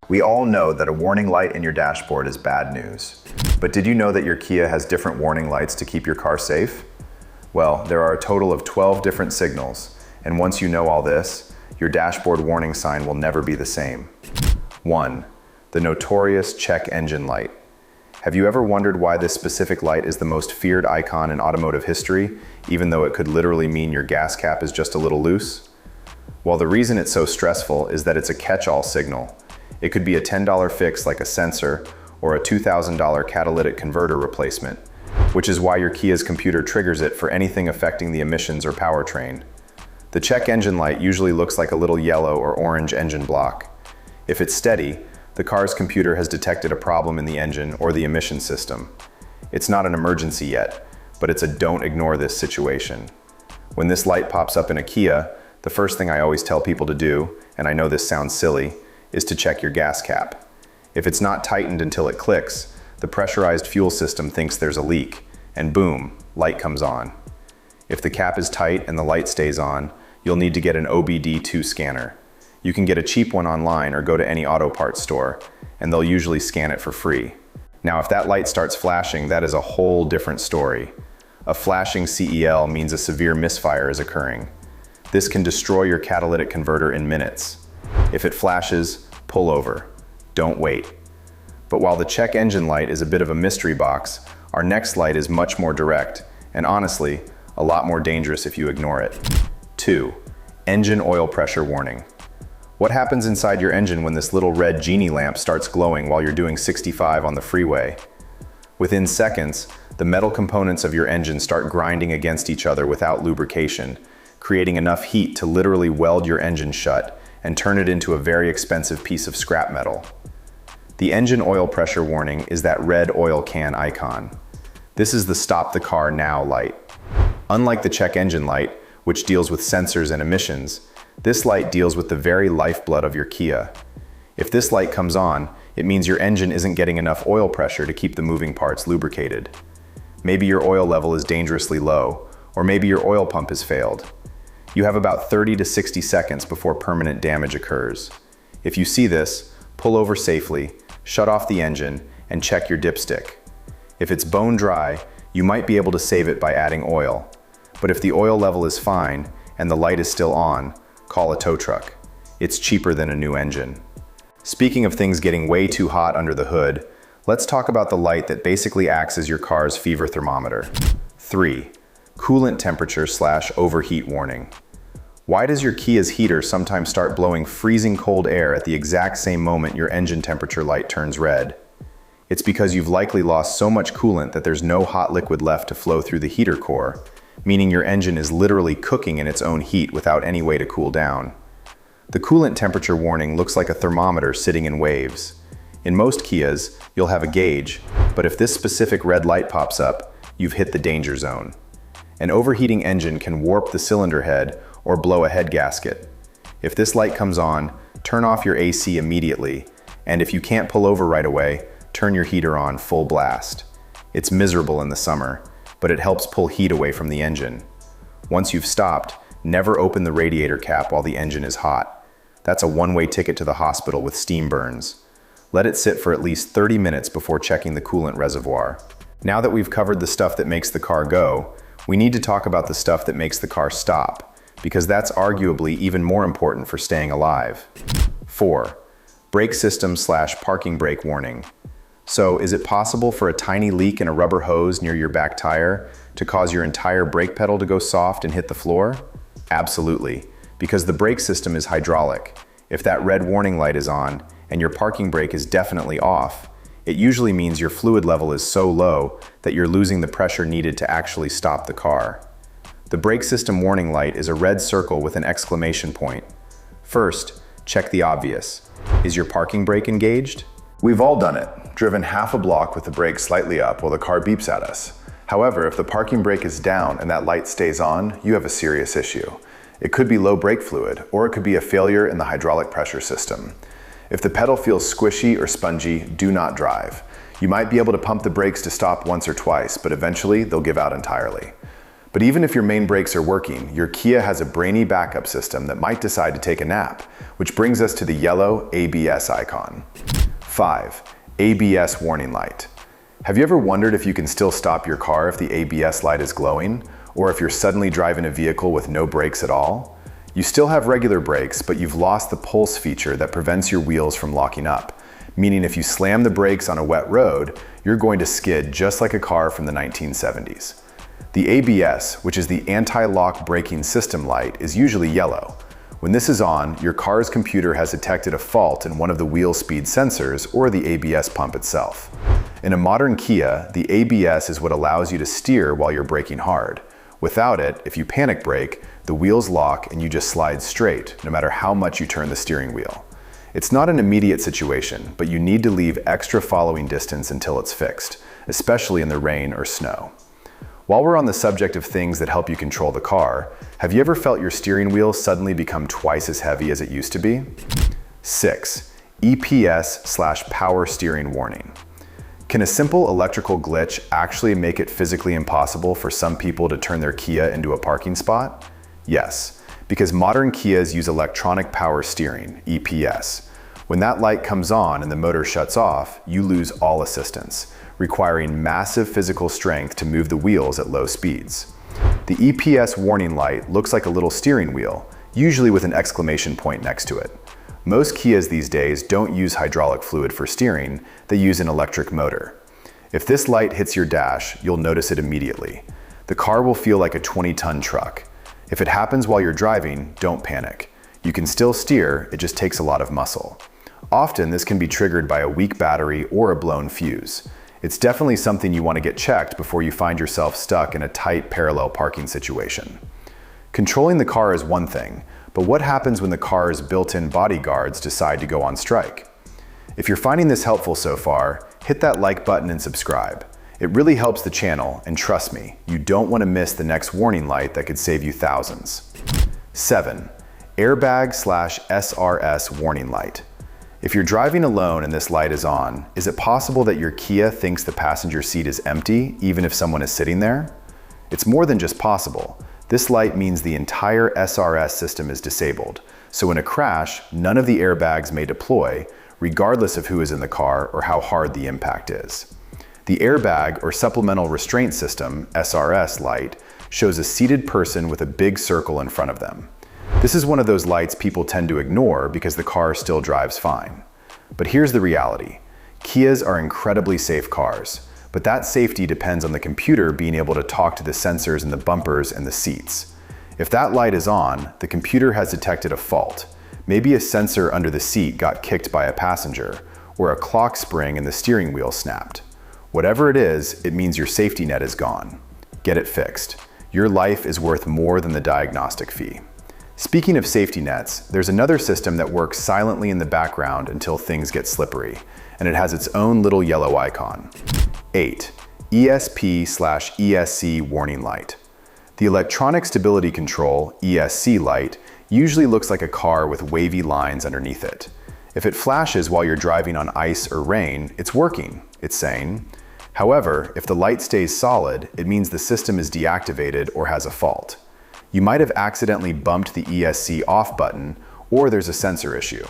We all know that a warning light in your dashboard is bad news. But did you know that your Kia has different warning lights to keep your car safe? Well, there are a total of 12 different signals, and once you know all this, your dashboard warning sign will never be the same. 1. The notorious check engine light. Have you ever wondered why this specific light is the most feared icon in automotive history, even though it could literally mean your gas cap is just a little loose? Well, the reason it's so stressful is that it's a catch-all signal. It could be a $10 fix like a sensor or a $2,000 catalytic converter replacement, which is why your Kia's computer triggers it for anything affecting the emissions or powertrain. The check engine light usually looks like a little yellow or orange engine block. If it's steady, the car's computer has detected a problem in the engine or the emission system. It's not an emergency yet, but it's a don't ignore this situation. When this light pops up in a Kia, the first thing I always tell people to do, and I know this sounds silly, is to check your gas cap. If it's not tightened until it clicks, the pressurized fuel system thinks there's a leak, and boom, light comes on. If the cap is tight and the light stays on, you'll need to get an OBD2 scanner. You can get a cheap one online or go to any auto parts store, and they'll usually scan it for free. Now, if that light starts flashing, that is a whole different story. A flashing CEL means a severe misfire is occurring. This can destroy your catalytic converter in minutes. If it flashes, pull over. Don't wait. But while the check engine light is a bit of a mystery box, our next light is much more direct, and honestly, a lot more dangerous if you ignore it. 2. Engine oil pressure warning. What happens inside your engine when this little red genie lamp starts glowing while you're doing 65 on the freeway? Within seconds, the metal components of your engine start grinding against each other without lubrication, creating enough heat to literally weld your engine shut and turn it into a very expensive piece of scrap metal. The engine oil pressure warning is that red oil can icon. This is the stop the car now light. Unlike the check engine light, which deals with sensors and emissions, this light deals with the very lifeblood of your Kia. If this light comes on, it means your engine isn't getting enough oil pressure to keep the moving parts lubricated. Maybe your oil level is dangerously low, or maybe your oil pump has failed. You have about 30 to 60 seconds before permanent damage occurs. If you see this, pull over safely, shut off the engine, and check your dipstick. If it's bone dry, you might be able to save it by adding oil. But if the oil level is fine and the light is still on, call a tow truck. It's cheaper than a new engine. Speaking of things getting way too hot under the hood, let's talk about the light that basically acts as your car's fever thermometer. 3. Coolant temperature / overheat warning. Why does your Kia's heater sometimes start blowing freezing cold air at the exact same moment your engine temperature light turns red? It's because you've likely lost so much coolant that there's no hot liquid left to flow through the heater core, meaning your engine is literally cooking in its own heat without any way to cool down. The coolant temperature warning looks like a thermometer sitting in waves. In most Kias, you'll have a gauge, but if this specific red light pops up, you've hit the danger zone. An overheating engine can warp the cylinder head or blow a head gasket. If this light comes on, turn off your AC immediately, and if you can't pull over right away, turn your heater on full blast. It's miserable in the summer, but it helps pull heat away from the engine. Once you've stopped, never open the radiator cap while the engine is hot. That's a one-way ticket to the hospital with steam burns. Let it sit for at least 30 minutes before checking the coolant reservoir. Now that we've covered the stuff that makes the car go, we need to talk about the stuff that makes the car stop, because that's arguably even more important for staying alive. 4. Brake system / parking brake warning. So, is it possible for a tiny leak in a rubber hose near your back tire to cause your entire brake pedal to go soft and hit the floor? Absolutely, because the brake system is hydraulic. If that red warning light is on and your parking brake is definitely off, it usually means your fluid level is so low that you're losing the pressure needed to actually stop the car. The brake system warning light is a red circle with an exclamation point. First, check the obvious. Is your parking brake engaged? We've all done it, driven half a block with the brake slightly up while the car beeps at us. However, if the parking brake is down and that light stays on, you have a serious issue. It could be low brake fluid, or it could be a failure in the hydraulic pressure system. If the pedal feels squishy or spongy, do not drive. You might be able to pump the brakes to stop once or twice, but eventually they'll give out entirely. But even if your main brakes are working, your Kia has a brainy backup system that might decide to take a nap, which brings us to the yellow ABS icon. 5. ABS warning light. Have you ever wondered if you can still stop your car if the ABS light is glowing, or if you're suddenly driving a vehicle with no brakes at all? You still have regular brakes, but you've lost the pulse feature that prevents your wheels from locking up, meaning if you slam the brakes on a wet road, you're going to skid just like a car from the 1970s. The ABS, which is the anti-lock braking system light, is usually yellow. When this is on, your car's computer has detected a fault in one of the wheel speed sensors or the ABS pump itself. In a modern Kia, the ABS is what allows you to steer while you're braking hard. Without it, if you panic brake, the wheels lock and you just slide straight, no matter how much you turn the steering wheel. It's not an immediate situation, but you need to leave extra following distance until it's fixed, especially in the rain or snow. While we're on the subject of things that help you control the car, have you ever felt your steering wheel suddenly become twice as heavy as it used to be? 6. EPS/power steering warning. Can a simple electrical glitch actually make it physically impossible for some people to turn their Kia into a parking spot? Yes, because modern Kias use electronic power steering, EPS. When that light comes on and the motor shuts off, you lose all assistance, requiring massive physical strength to move the wheels at low speeds. The EPS warning light looks like a little steering wheel, usually with an exclamation point next to it. Most Kias these days don't use hydraulic fluid for steering, they use an electric motor. If this light hits your dash, you'll notice it immediately. The car will feel like a 20-ton truck. If it happens while you're driving, don't panic. You can still steer, it just takes a lot of muscle. Often this can be triggered by a weak battery or a blown fuse. It's definitely something you want to get checked before you find yourself stuck in a tight parallel parking situation. Controlling the car is one thing, but what happens when the car's built-in bodyguards decide to go on strike? If you're finding this helpful so far, hit that like button and subscribe. It really helps the channel, and trust me, you don't want to miss the next warning light that could save you thousands. 7. Airbag/SRS warning light. If you're driving alone and this light is on, is it possible that your Kia thinks the passenger seat is empty even if someone is sitting there? It's more than just possible. This light means the entire SRS system is disabled, so in a crash, none of the airbags may deploy, regardless of who is in the car or how hard the impact is. The airbag or supplemental restraint system, SRS light, shows a seated person with a big circle in front of them. This is one of those lights people tend to ignore because the car still drives fine. But here's the reality. Kias are incredibly safe cars, but that safety depends on the computer being able to talk to the sensors in the bumpers and the seats. If that light is on, the computer has detected a fault. Maybe a sensor under the seat got kicked by a passenger, or a clock spring in the steering wheel snapped. Whatever it is, it means your safety net is gone. Get it fixed. Your life is worth more than the diagnostic fee. Speaking of safety nets, there's another system that works silently in the background until things get slippery, and it has its own little yellow icon. 8. ESP/ESC warning light. The electronic stability control, ESC light, usually looks like a car with wavy lines underneath it. If it flashes while you're driving on ice or rain, it's working, it's saying. However, if the light stays solid, it means the system is deactivated or has a fault. You might have accidentally bumped the ESC off button, or there's a sensor issue.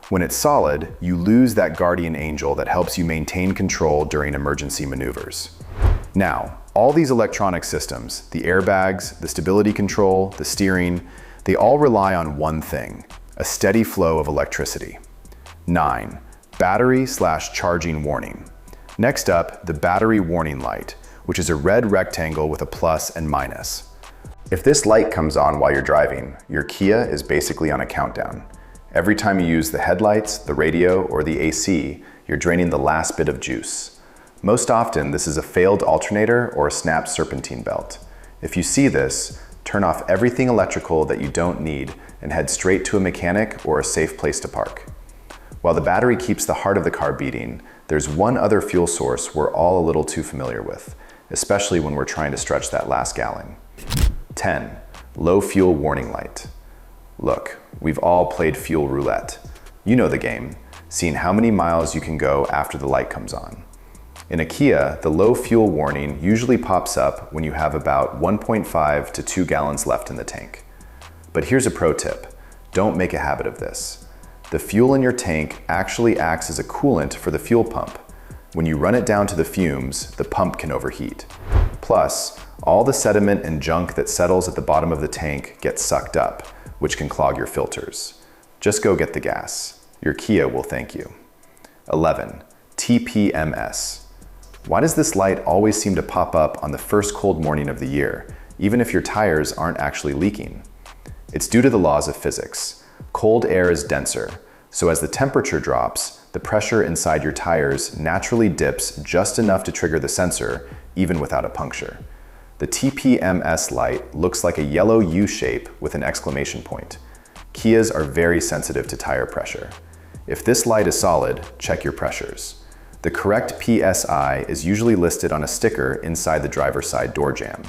When it's solid, you lose that guardian angel that helps you maintain control during emergency maneuvers. Now, all these electronic systems, the airbags, the stability control, the steering, they all rely on one thing, a steady flow of electricity. 9. Battery/charging warning. Next up, the battery warning light, which is a red rectangle with a plus and minus. If this light comes on while you're driving, your Kia is basically on a countdown. Every time you use the headlights, the radio, or the AC, you're draining the last bit of juice. Most often, this is a failed alternator or a snapped serpentine belt. If you see this, turn off everything electrical that you don't need and head straight to a mechanic or a safe place to park. While the battery keeps the heart of the car beating, there's one other fuel source we're all a little too familiar with, especially when we're trying to stretch that last gallon. 10. Low fuel warning light. Look, we've all played fuel roulette. You know the game, seeing how many miles you can go after the light comes on. In a Kia, the low fuel warning usually pops up when you have about 1.5 to 2 gallons left in the tank. But here's a pro tip. Don't make a habit of this. The fuel in your tank actually acts as a coolant for the fuel pump. When you run it down to the fumes, the pump can overheat. Plus, all the sediment and junk that settles at the bottom of the tank gets sucked up, which can clog your filters. Just go get the gas. Your Kia will thank you. 11. TPMS. Why does this light always seem to pop up on the first cold morning of the year, even if your tires aren't actually leaking? It's due to the laws of physics. Cold air is denser, so as the temperature drops, the pressure inside your tires naturally dips just enough to trigger the sensor, even without a puncture. The TPMS light looks like a yellow U shape with an exclamation point. Kias are very sensitive to tire pressure. If this light is solid, check your pressures. The correct PSI is usually listed on a sticker inside the driver's side door jamb.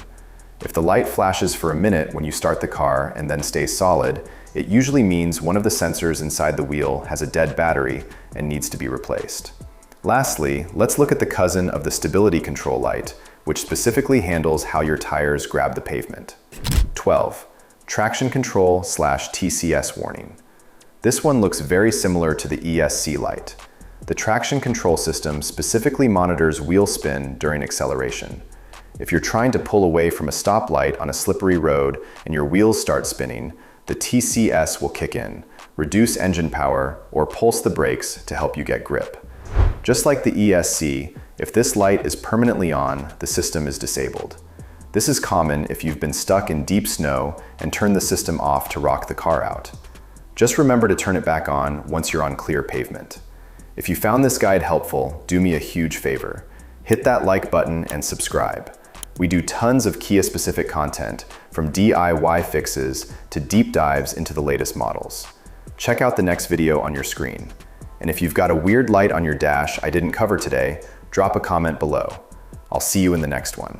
If the light flashes for a minute when you start the car and then stays solid, it usually means one of the sensors inside the wheel has a dead battery and needs to be replaced. Lastly, let's look at the cousin of the stability control light, which specifically handles how your tires grab the pavement. 12. Traction control / TCS warning. This one looks very similar to the ESC light. The traction control system specifically monitors wheel spin during acceleration. If you're trying to pull away from a stoplight on a slippery road and your wheels start spinning, the TCS will kick in, reduce engine power, or pulse the brakes to help you get grip. Just like the ESC, if this light is permanently on, the system is disabled. This is common if you've been stuck in deep snow and turn the system off to rock the car out. Just remember to turn it back on once you're on clear pavement. If you found this guide helpful, do me a huge favor. Hit that like button and subscribe. We do tons of Kia-specific content, from DIY fixes to deep dives into the latest models. Check out the next video on your screen. And if you've got a weird light on your dash I didn't cover today, drop a comment below. I'll see you in the next one.